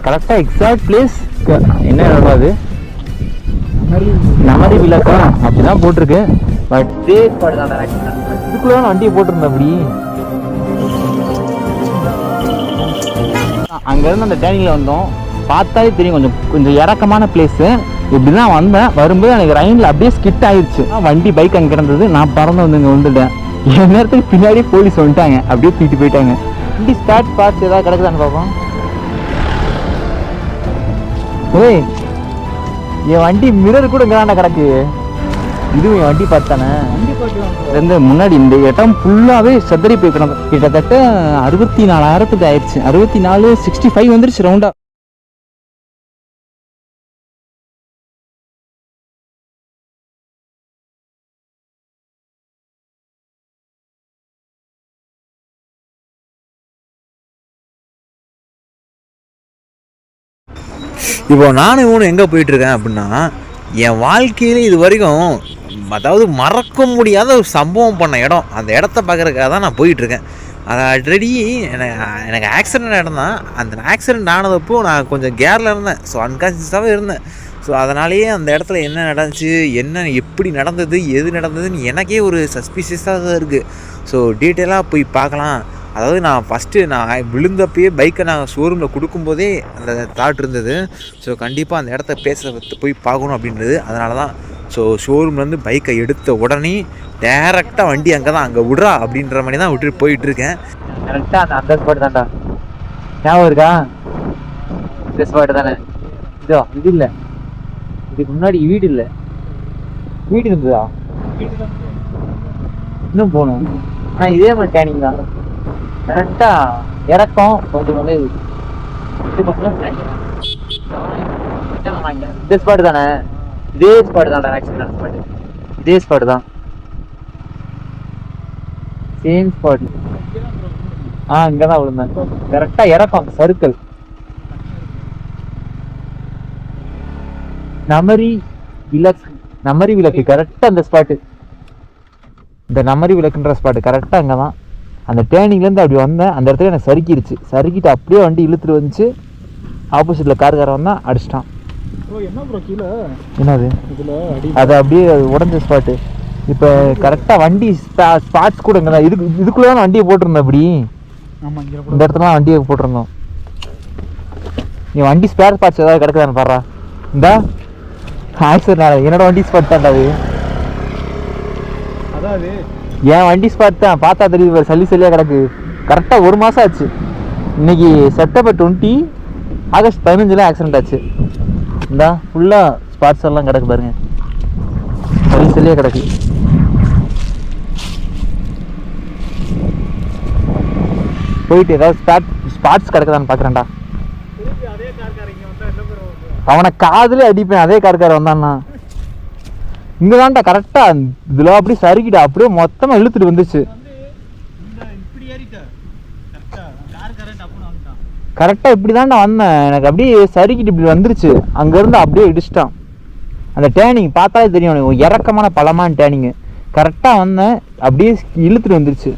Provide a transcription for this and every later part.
கரெக்டாக exact place என்ன இடம் அது? நமரி விளக்கம் அப்படிதான் போட்டிருக்கு. பட் இதுக்குள்ள வண்டியை போட்டிருந்தேன். அப்படி அங்கேருந்து அந்த டேனிங்கில் வந்தோம். பார்த்தாலே தெரியும் கொஞ்சம் கொஞ்சம் இறக்கமான பிளேஸு. இப்படி தான் வந்தேன். வரும்போது எனக்கு ரைனில் அப்படியே ஸ்கிட் ஆயிடுச்சு. வண்டி பைக் அங்கே கிடந்தது. நான் பறந்து வந்து இங்கே வந்துட்டேன். என் நேரத்துக்கு பின்னாடியே போலீஸ் வந்துட்டாங்க. அப்படியே தூக்கிட்டு போயிட்டாங்க. வண்டி ஸ்டார்ட் பார்ட்ஸ் ஏதாவது கிடக்குதான்னு பார்ப்போம். ஓய், என் வண்டி மிரர் கூட இங்கே கிடக்கு. இதுவும் என் வண்டி பார்த்தானே. இந்த முன்னாடி இந்த இடம் ஃபுல்லாகவே சதறி போய் கிடந்தது. கிட்டத்தட்ட 64,000 ஆயிடுச்சு. 64, 65 வந்துருச்சு ரவுண்டா. இப்போ நானும் இவனும் எங்கே போயிட்டுருக்கேன் அப்படின்னா, என் வாழ்க்கையில் இது வரைக்கும் அதாவது மறக்க முடியாத ஒரு சம்பவம் பண்ண இடம். அந்த இடத்த பார்க்குறதுக்காக தான் நான் போயிட்டுருக்கேன். அது ஆல்ரெடி எனக்கு ஆக்சிடெண்ட் இடம் தான். அந்த ஆக்சிடெண்ட் ஆனதப்போ நான் கொஞ்சம் கேரில் இருந்தேன். ஸோ அன்கான்ஷியஸாகவே இருந்தேன். ஸோ அதனாலேயே அந்த இடத்துல என்ன நடந்துச்சு, என்ன எப்படி நடந்தது, எது நடந்ததுன்னு எனக்கே ஒரு சஸ்பீஷியஸாக தான் இருக்குது. ஸோ டீட்டெயிலாக போய் பார்க்கலாம். அதாவது நான் ஃபஸ்ட்டு நான் விழுந்தப்பயே பைக்கை நான் ஷோரூமில் கொடுக்கும்போதே அந்த தாட் இருந்தது. ஸோ கண்டிப்பாக அந்த இடத்த போய் பார்க்கணும் அப்படின்றது. அதனால தான் ஸோ ஷோரூம்லேருந்து பைக்கை எடுத்த உடனே டேரெக்டாக வண்டி அங்கே தான் அங்கே விட்றா அப்படின்ற மாதிரி தான் விட்டுட்டு போயிட்டுருக்கேன். கரெக்டாக அந்த ஸ்பாட் தான்டா. ஞாபகம் இருக்கா? இந்த ஸ்பாட்டு தானே. இதோ இது இல்லை, இதுக்கு முன்னாடி வீடு இல்லை. வீடு இருந்ததா? இன்னும் போகணும். ஆனால் இதே மாதிரி டேனிங் தான். கரெக்டாக இறக்கம் கொஞ்சம் வந்து இந்த ஸ்பாட்டு தானே. இதே ஸ்பாட்டு தான்டா. ஆக்சிடென்ட் ஸ்பாட்டு இதே ஸ்பாட்டு தான். Same spot. இங்கே தான் விழுந்தேன். கரெக்டாக இறக்கம் சர்க்கிள். நமரி விளக்கு கரெக்டாக அந்த ஸ்பாட்டு. இந்த நமரி விளக்குன்ற ஸ்பாட்டு கரெக்டாக அங்கே தான். அந்த டேர்னிங்லேருந்து அப்படி வந்தேன். அந்த இடத்துல எனக்கு சறுக்கிடுச்சு. சறுக்கிட்டு அப்படியே வண்டி இழுத்துட்டு வந்துச்சு. ஆப்போசிட்டில் கார்காரன் வந்தான், அடிச்சிட்டான். என்னது அது அப்படியே உடஞ்ச ஸ்பாட்டு. இப்போ கரெக்டாக வண்டி ஸ்பாட்ஸ் கூட இங்கே தான். இதுக்குள்ளே தான் வண்டியை போட்டிருந்தோம். அப்படி இந்த இடத்துல தான் வண்டியை போட்டிருந்தோம். நீ வண்டி ஸ்பேர் பார்ட்ஸ் ஏதாவது கிடக்குதான்னு பாடுறா. இந்தா ஆக்சிடென்ட் என்னோட வண்டி ஸ்பாட் தான்டா அது. அதாவது என் வண்டி ஸ்பாட் தான். பார்த்தா தெரியுது, சல்லி சல்லியாக கிடக்கு. கரெக்டாக 1 மாதம் ஆச்சு. இன்னைக்கு செப்டம்பர் 20, ஆகஸ்ட் 15 ஆக்சிடென்ட் ஆச்சு. இந்தா ஃபுல்லாக ஸ்பாட்ஸ் எல்லாம் கிடக்கு பாருங்க. சல்லி சல்லியாக கிடக்கு. போயிட்டு ஏதாவது ஸ்பாட்ஸ் கிடக்குதான்னு பார்க்குறேன்டா. அவனை காதுல அடிப்பேன். அதே கார்காரன் வந்தான்னா இங்கே தான்டா கரெக்டாக இதில் அப்படி சறுக்கிட்டு அப்படியே மொத்தமாக இழுத்துட்டு வந்துச்சு. கரெக்டாக இப்படி தான்டா வந்தேன். எனக்கு அப்படியே சறுக்கிட்டு இப்படி வந்துருச்சு. அங்கேருந்து அப்படியே இடிச்சிட்டான். அந்த டேனிங் பார்த்தாலே தெரியும் எனக்கு இறக்கமான பழமான டேனிங்கு. கரெக்டாக வந்தேன், அப்படியே இழுத்துட்டு வந்துருச்சு.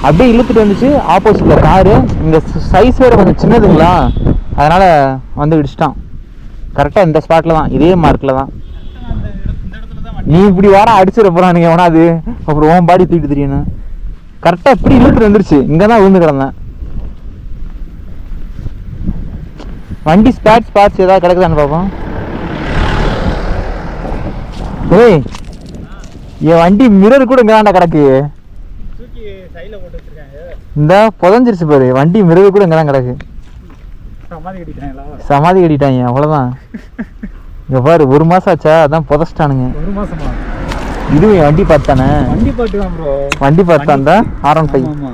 அப்படியே இழுத்துட்டு வந்துச்சு. ஆப்போசிட்டில் காரு. இந்த சைஸ் வேறு கொஞ்சம் சின்னதுங்களா, அதனால் வந்து இடிச்சிட்டான். கரெக்டாக இந்த ஸ்பாட்டில் தான், இதே மார்க்கில் தான். நீ இப்படி வாடா அடிச்சிட போறானுங்க எவனாது, அப்புறம் உன் பாடி தூக்கிட்டு தெரியணும். கரெக்டாக இப்படி இழுத்துட்டு வந்துருச்சு. இங்கே தான் விழுந்து கிடந்தேன். வண்டி ஸ்பாட்ஸ் ஏதாவது கிடக்குதான்னு பார்ப்போம். ஏய், என் வண்டி மிரர் கூட இங்கே தான்டா கிடக்கு. இந்த புதஞ்சிருச்சு பாரு. வண்டி மிரர் கூட இங்கே தான் கிடக்கு. சமாதி கட்டிட்டாங்க, அவ்வளோதான். இங்கே பாரு, 1 மாதம் ஆச்சா, அதான் புதைச்சிட்டானுங்க. 1 மாசமா? இதுவும் என் வண்டி பார்த்தானே. வண்டி பார்த்து தான் ப்ரோ. வண்டி பார்த்தான் தான் R15.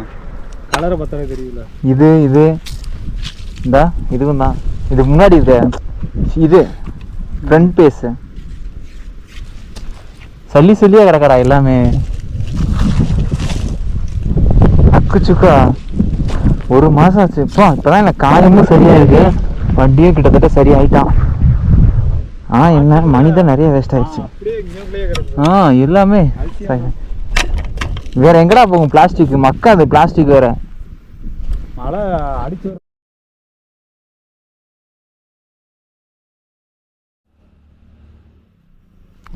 கலரை பார்த்தாலே தெரியல. இது இந்தா இதுவும் தான். இது முன்னாடி இது ஃப்ரண்ட் பேஸு. சல்லியாக கிடக்கடா எல்லாமே. அக்குச்சுக்கா 1 மாதம் ஆச்சு. இப்போதான் எனக்கு காயமும் சரியாக இருக்கு. வண்டியும் கிட்டத்தட்ட சரியாயிட்டான். என்ன மனிதன் நிறைய வேஸ்ட் ஆயிடுச்சு. எல்லாமே வேற எங்கடா போகும்? பிளாஸ்டிக் மக்கா. அது பிளாஸ்டிக் வேற மழை அடிச்சு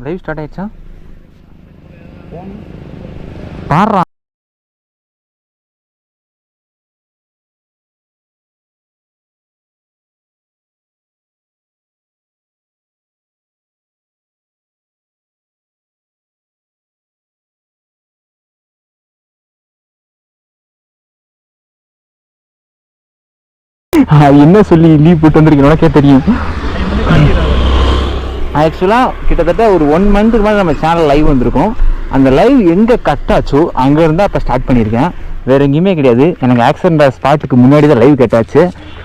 லைவ் ஸ்டார்ட் ஆயிடுச்சா பாடுறான். என்ன சொல்லி லீவ் போட்டு வந்திருக்கீங்களா தெரியும். ஆக்சுவலாக கிட்டத்தட்ட ஒரு 1 மந்த்துக்கு மேலே நம்ம சேனல் லைவ் வந்திருக்கோம். அந்த லைவ் எங்கே கட் ஆச்சோ அங்கே இருந்தால் அப்போ ஸ்டார்ட் பண்ணியிருக்கேன். வேறு எங்கேயுமே கிடையாது. எனக்கு ஆக்சிடென்ட் ஸ்பாட்டுக்கு முன்னாடி தான் லைவ் கட்டாச்சு.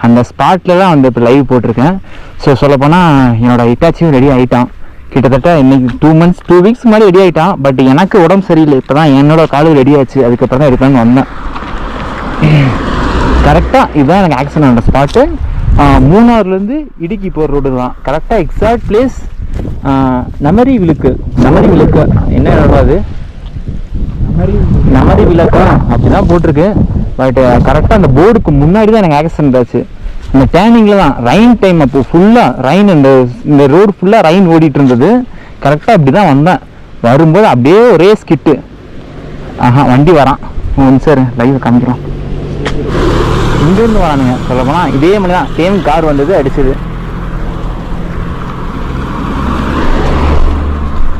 அந்த ஸ்பாட்டில் தான் வந்து இப்போ லைவ் போட்டிருக்கேன். ஸோ சொல்லப்போனால் என்னோடய இட்டாச்சியும் ரெடி ஆகிட்டான். கிட்டத்தட்ட இன்னைக்கு 2 வீக்ஸ் முன்னாடி ரெடி ஆகிட்டான். பட் எனக்கு உடம்பு சரியில்லை. இப்போ தான் என்னோட காலும் ரெடி ஆச்சு. அதுக்கப்புறம் தான் எடுக்கலான்னு வந்தேன். கரெக்டாக இதுதான் எனக்கு ஆக்சிடென்ட் ஆன ஸ்பாட்டு. மூணாறுலேருந்து இடுக்கி போகிற ரோடு தான். கரெக்டாக எக்ஸாக்ட் பிளேஸ் நமரி விளக்கு என்ன அது நமரி விளக்கா அப்படி தான் போட்டிருக்கு. பட் கரெக்டாக அந்த போர்டுக்கு முன்னாடி தான் எனக்கு ஆக்சிடென்ட் ஆச்சு. இந்த டேர்னிங்கில் தான் ரைன் டைம். அப்போது ஃபுல்லாக ரைன், இந்த ரோடு ஃபுல்லாக ரைன் ஓடிட்டு இருந்தது. கரெக்டாக அப்படி தான் வந்தேன். வரும்போது அப்படியே ஒரே ஸ்கிட்டு. வண்டி வரான். சார் லைவ் காமிக்கிறோம். இங்கேருந்து வரானுங்க. சொல்ல போனால் இதே மாதிரி தான் சேம் கார் வந்தது, அடிச்சது.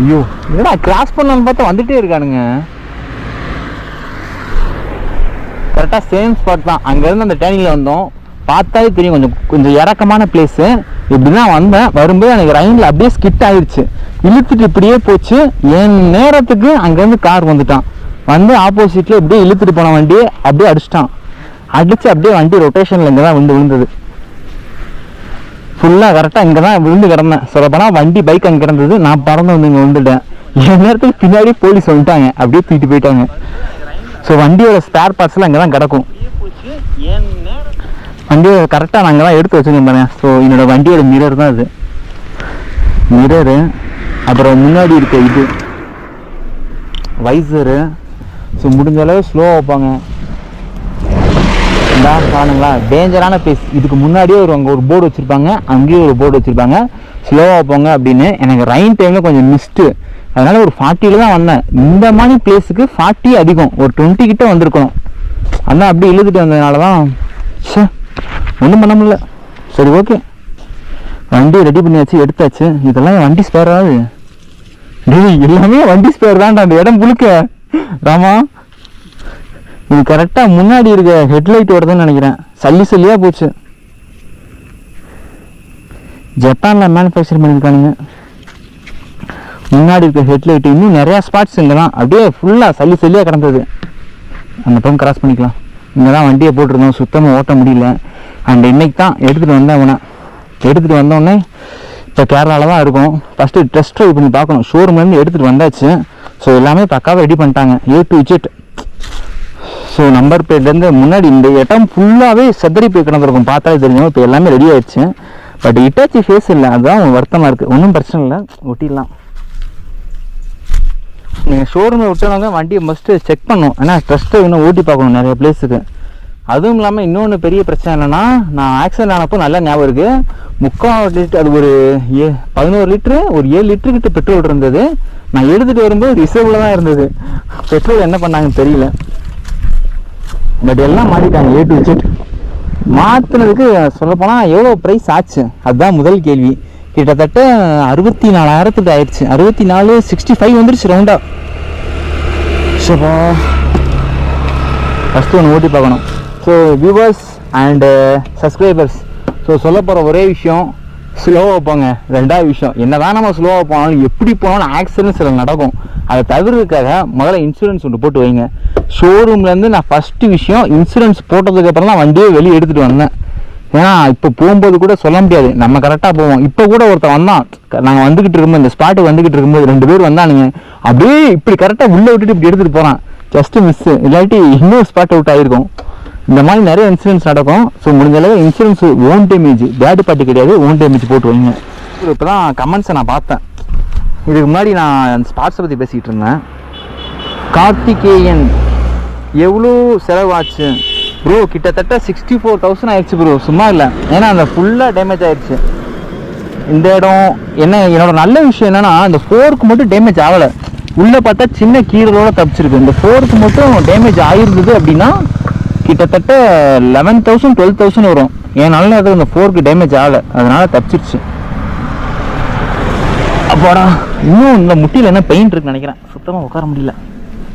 ஐயோ என்னடா கிராஸ் பண்ணலான்னு பார்த்தா வந்துட்டே இருக்கானுங்க. கரெக்டாக சேம் ஸ்பாட் தான். அங்கேருந்து அந்த டேர்னிங்கில் வந்தோம். பார்த்தாலே தெரியும் கொஞ்சம் இறக்கமான பிளேஸு. இப்படி தான் வந்தேன். வரும்போது எனக்கு ரைனில் அப்படியே ஸ்கிட் ஆயிடுச்சு. இழுத்துட்டு இப்படியே போச்சு. என் நேரத்துக்கு அங்கேருந்து கார் வந்துட்டான். வந்து ஆப்போசிட்டில் இப்படியே இழுத்துட்டு போன வண்டியை அப்படியே அடிச்சிட்டான். அடித்து அப்படியே வண்டி ரொட்டேஷனில் இங்கே தான் விழுந்தது. ஃபுல்லாக கரெக்டாக இங்கே தான் விழுந்து கிடந்தேன். சொல்லப்போனால் வண்டி பைக் அங்கே கிடந்தது. நான் பறந்து வந்து இங்கே விழுந்துட்டேன். என் நேரத்துக்கு பின்னாடி போலீஸ் வந்துட்டாங்க. அப்படியே தூக்கிட்டு போயிட்டாங்க. ஸோ வண்டியோட ஸ்பேர் பார்ட்ஸ்லாம் அங்கே தான் கிடக்கும். வண்டியை கரெக்டாக நான் அங்கே தான் எடுத்து வச்சுருக்கேன் பாருங்க. ஸோ என்னோடய வண்டியோட மிரர் தான் அது. மிரரு, அப்புறம் முன்னாடி இருக்க இது வைசரு. ஸோ முடிஞ்ச அளவு ஸ்லோவாக வைப்பாங்க. காணுங்களா டேஞ்சரான பிளேஸ். இதுக்கு முன்னாடியே அங்கே ஒரு போர்டு வச்சுருப்பாங்க, அங்கேயும் ஒரு போர்டு வச்சுருப்பாங்க ஸ்லோவாக போங்க அப்படின்னு. எனக்கு ரைன் டைமில் கொஞ்சம் மிஸ்ட்டு. அதனால் ஒரு 40 தான் வந்தேன். இந்த மாதிரி பிளேஸுக்கு 40 அதிகம், ஒரு 20 கிட்ட வந்திருக்கணும். ஆனால் அப்படி இழுத்துட்டு வந்ததுனால தான் ஒன்றும் பண்ண முடியல. சரி ஓகே, வண்டி ரெடி பண்ணியாச்சு, எடுத்தாச்சு. இதெல்லாம் வண்டி ஸ்பேர் ஆகுது. எல்லாமே வண்டி ஸ்பேர் தான்டா. அந்த இடம் முழுக்க ராமா. இது கரெக்டாக முன்னாடி இருக்க ஹெட்லைட் வருதுன்னு நினைக்கிறேன். சல்லியாக போச்சு. ஜப்பானில் மேனுஃபேக்சர் பண்ணியிருக்கானுங்க. முன்னாடி இருக்க ஹெட்லைட் இன்னும் நிறையா ஸ்பாட்ஸ் இங்கே தான் அப்படியே ஃபுல்லாக சல்லியாக கிடந்தது. அந்த பக்கம் கிராஸ் பண்ணிக்கலாம். இங்கே தான் வண்டியை போட்டிருந்தோம். சுத்தமாக ஓட்ட முடியல. அண்ட் இன்னைக்கு தான் எடுத்துகிட்டு வந்தேன். அவனை எடுத்துகிட்டு வந்தோடனே இப்போ கேரளாவில் தான் இருக்கும். ஃபஸ்ட்டு டெஸ்ட் ட்ரைவ் பண்ணி பார்க்கணும். ஷோரூம்லேருந்து எடுத்துகிட்டு வந்தாச்சு. ஸோ எல்லாமே பக்காவாக ரெடி பண்ணிட்டாங்க, A to Z. So number பிளேட்லேருந்து முன்னாடி இந்த இடம் ஃபுல்லாகவே செதறி போய் கிடந்திருக்கும். பார்த்தாலே தெரியும். இப்போ எல்லாமே ரெடி ஆயிடுச்சு. பட் இட்டாச்சி ஃபேஸ் இல்லை, அதுதான் வருத்தமாக இருக்குது. ஒன்றும் பிரச்சனை இல்லை, ஒட்டிடலாம். நீங்கள் ஷோரூமில் விட்டவங்க வண்டியை மஸ்ட்டு செக் பண்ணணும். ஏன்னா டெஸ்ட்டை இன்னும் ஓட்டி பார்க்கணும் நிறைய பிளேஸுக்கு. அதுவும் இல்லாமல் இன்னொன்று பெரிய பிரச்சனை என்னென்னா, நான் ஆக்சிடென்ட் ஆனப்போ நல்லா ஞாபகம் இருக்குது. 3/4 லிட்டர், அது ஒரு 11 லிட்ரு, ஒரு 7 லிட்டருக்கிட்ட பெட்ரோல் இருந்தது. நான் எடுத்துகிட்டு வரும்போது ரிசர்வில் தான் இருந்தது. பெட்ரோல் என்ன பண்ணாங்கன்னு தெரியல. பட் எல்லாம் மாற்றிட்டாங்க A to Z. மாற்றினதுக்கு சொல்லப்போனால் எவ்வளோ ப்ரைஸ் ஆச்சு அதுதான் முதல் கேள்வி. கிட்டத்தட்ட 64,000 ஆயிடுச்சு. 64, 65 வந்துருச்சு ரவுண்டாக. ஸோப்பா ஃபஸ்ட்டு ஒன்று ஓட்டி பார்க்கணும். So viewers and subscribers, so சொல்ல போகிற ஒரே விஷயம், ஸ்லோவாக போங்க. ரெண்டாவது விஷயம், என்ன தான் நம்ம ஸ்லோவாக போனாலும் எப்படி போனாலும் ஆக்சிடென்ட் சில நடக்கும். அதை தவிர்க்கிறதுக்காக முதல்ல இன்சூரன்ஸ் ஒன்று போட்டு வைங்க. ஷோரூம்லேருந்து நான் ஃபஸ்ட்டு விஷயம் இன்சூரன்ஸ் போட்டதுக்கப்புறம் தான் வண்டியே வெளியே எடுத்துகிட்டு வந்தேன். ஏன்னா இப்போ போகும்போது கூட சொல்ல முடியாது, நம்ம கரெக்டாக போவோம். இப்போ கூட ஒருத்தர் வந்தான், நாங்கள் வந்துக்கிட்டு இருக்கும்போது, இந்த ஸ்பாட்டுக்கு வந்துக்கிட்டு இருக்கும்போது 2 பேர் வந்தானுங்க. அப்படியே இப்படி கரெக்டாக உள்ளே விட்டுட்டு இப்படி எடுத்துகிட்டு போகிறான். ஜஸ்ட்டு மிஸ்ஸு, இல்லாட்டி இன்னொரு ஸ்பாட் அவுட் ஆகிருக்கும். இந்த மாதிரி நிறைய இன்சூரன்ஸ் நடக்கும். ஸோ முடிஞ்ச அளவு insurance own damage, third party கிடையாது, ஓன் டேமேஜ் போட்டு வைங்க. இப்போ தான் கமெண்ட்ஸை நான் பார்த்தேன். இதுக்கு முன்னாடி நான் ஸ்பாட்ஸை பற்றி பேசிக்கிட்டு இருந்தேன். கார்த்திகேயன் எவ்வளோ செலவாச்சு ப்ரோ? கிட்டத்தட்ட 64,000 ஆயிடுச்சு ப்ரோ, சும்மா இல்லை. ஏன்னா அந்த ஃபுல்லாக டேமேஜ் ஆயிடுச்சு. இந்த இடம் என்ன என்னோட நல்ல விஷயம் என்னன்னா இந்த ஃபோர்க்கு மட்டும் டேமேஜ் ஆகலை. உள்ளே பார்த்தா சின்ன கீரலோட தப்பிச்சிருக்கு. இந்த ஃபோர்க்கு மட்டும் டேமேஜ் ஆகிருந்தது அப்படின்னா கிட்டத்தட்ட 11,000 12,000 வரும். ஏன்னால அது இந்த ஃபோர்க்கு டேமேஜ் ஆகலை, அதனால தப்பிச்சிருச்சு. அப்பாடா, இன்னும் இந்த முட்டியில் என்ன பெயிண்ட் இருக்குன்னு நினைக்கிறேன், சுத்தமாக உட்கார முடியல.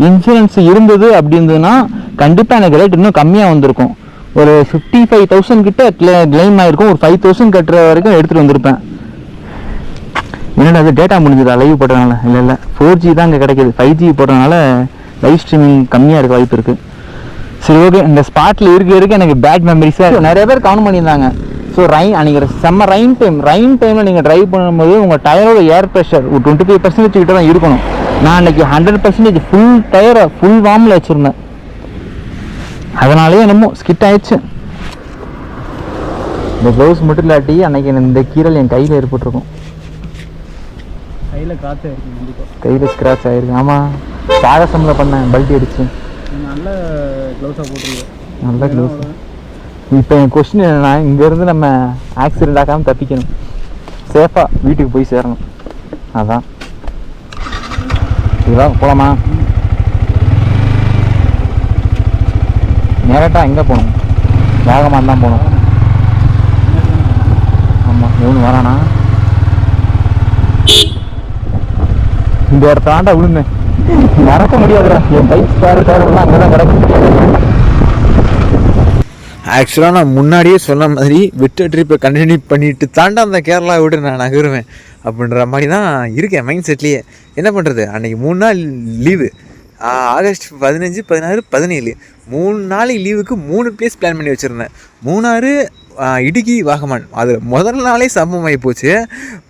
இன்சூரன்ஸ் இருந்தது அப்படி இருந்ததுன்னா கண்டிப்பாக எனக்கு ரேட் இன்னும் கம்மியாக வந்திருக்கும். ஒரு 55,000 கிட்ட கிளைம் ஆகிருக்கும். ஒரு 5,000 கட்டுற வரைக்கும் எடுத்துகிட்டு வந்திருப்பேன். என்னடா அது டேட்டா முடிஞ்சதா லைவ் போட்டதுனால? இல்லை 4G தான் இங்கே கிடைக்கிது. 5G போட்டதுனால லைவ் ஸ்ட்ரீமிங் கம்மியாக இருக்க வாய்ப்பு இருக்குது. சரி ஓகே, இந்த ஸ்பாட்டில் இருக்க எனக்கு பேட் மெமரிஸாக நிறைய பேர் கவுண்ட் பண்ணியிருந்தாங்க. ஸோ அன்றைக்கி செம்ம ரெயின் டைமில் நீங்கள் ட்ரைவ் பண்ணும்போது உங்கள் டயரோட ஏர் ப்ரெஷர் ஒரு 25% கிட்ட தான் இருக்கணும். நான் அன்றைக்கி 100% ஃபுல் டயரை ஃபுல் வார்மில் வச்சுருந்தேன். அதனாலேயே என்னமோ ஸ்கிட் ஆயிடுச்சு. இந்த க்ளவுஸ் மட்டும் இல்லாட்டி அன்றைக்கி இந்த கீரல் என் கையில் ஏற்பட்டிருக்கும். கையில் கிராச் ஆகிருக்கு, கண்டிப்பாக கையில் ஸ்க்ராட்ச் ஆகிருக்கு. ஆமாம், சாகசமில் பண்ணேன், பல்ட்டி அடிச்சு. நல்ல க்ளவுஸாக போட்டுருக்கேன், நல்ல க்ளவுஸ். இப்போ என் கொஸ்டின் என்னென்னா, இங்கேருந்து நம்ம ஆக்சிடெண்ட் ஆகாமல் தப்பிக்கணும், சேஃபாக வீட்டுக்கு போய் சேரணும். அதான் இதுதான் போகலாமா? நேரட்டாக எங்கே போகணும்? வேகமாக தான் போகணும். ஆமாம், எவ்வளோ வரானா? இந்த இடத்தாண்டா விழுந்தேன், மறக்க முடியாதுடா. என் பைக் ஸ்பேர்லாம் அங்கே தான் கிடக்கு. ஆக்சுவலாக நான் முன்னாடியே சொன்ன மாதிரி விட்ட ட்ரிப்பை கண்டினியூ பண்ணிட்டு தாண்டா அந்த கேரளா விட்டு நான் நகருவேன் அப்படின்ற மாதிரி தான் இருக்கேன் மைண்ட் செட்லேயே. என்ன பண்ணுறது, அன்றைக்கி 3 நாள் லீவு, ஆகஸ்ட் 15, 16, 17 3 நாளைக்கு லீவுக்கு 3 பிளேஸ் பிளான் பண்ணி வச்சுருந்தேன். மூணாறு, இடுக்கி, வாகமான். அது முதல் நாளே சம்பவம் ஆகி போச்சு.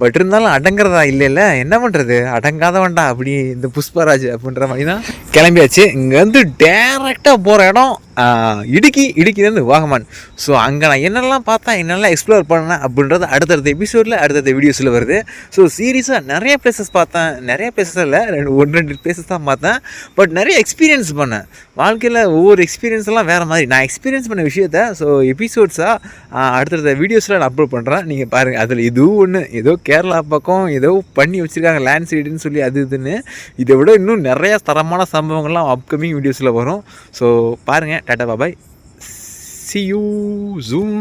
பட் இருந்தாலும் அடங்குறதா இல்லைல்ல, என்ன பண்ணுறது, அடங்காத வேண்டா அப்படி இந்த புஷ்பராஜ் அப்படின்ற மாதிரி தான் கிளம்பியாச்சு. இங்கேருந்து டேரெக்டாக போகிற இடம் இடுக்கிலேருந்து வாகமான். ஸோ அங்கே நான் என்னெல்லாம் பார்த்தேன், என்னெல்லாம் எக்ஸ்ப்ளோர் பண்ணேன் அப்படின்றது அடுத்தடுத்த எபிசோடில் அடுத்தடுத்த வீடியோஸில் வருது. ஸோ சீரியஸாக நிறைய பிளேசஸ் பார்த்தேன், நிறைய பிளேசஸ் இல்லை, 1-2 பிளேசஸ் தான் பார்த்தேன். பட் நிறைய எக்ஸ்பீரியன்ஸ் பண்ணேன். வாழ்க்கையில் ஒவ்வொரு எக்ஸ்பீரியன்ஸ்லாம் வேறு மாதிரி நான் எக்ஸ்பீரியன்ஸ் பண்ண விஷயத்த ஸோ எபிசோட்ஸாக அடுத்தடுத்த வீடியோஸில் நான் அப்லோட் பண்ணுறேன். நீங்கள் பாருங்கள், அதில் இதுவும் ஒன்று ஏதோ கேரளா பக்கம் ஏதோ பண்ணி வச்சுருக்காங்க லேண்ட் சைடுன்னு சொல்லி அது இதுன்னு. இதை விட இன்னும் நிறையா தரமான சம்பவங்கள்லாம் அப்கமிங் வீடியோஸில் வரும். ஸோ பாருங்கள். டாடா பாய், see you soon.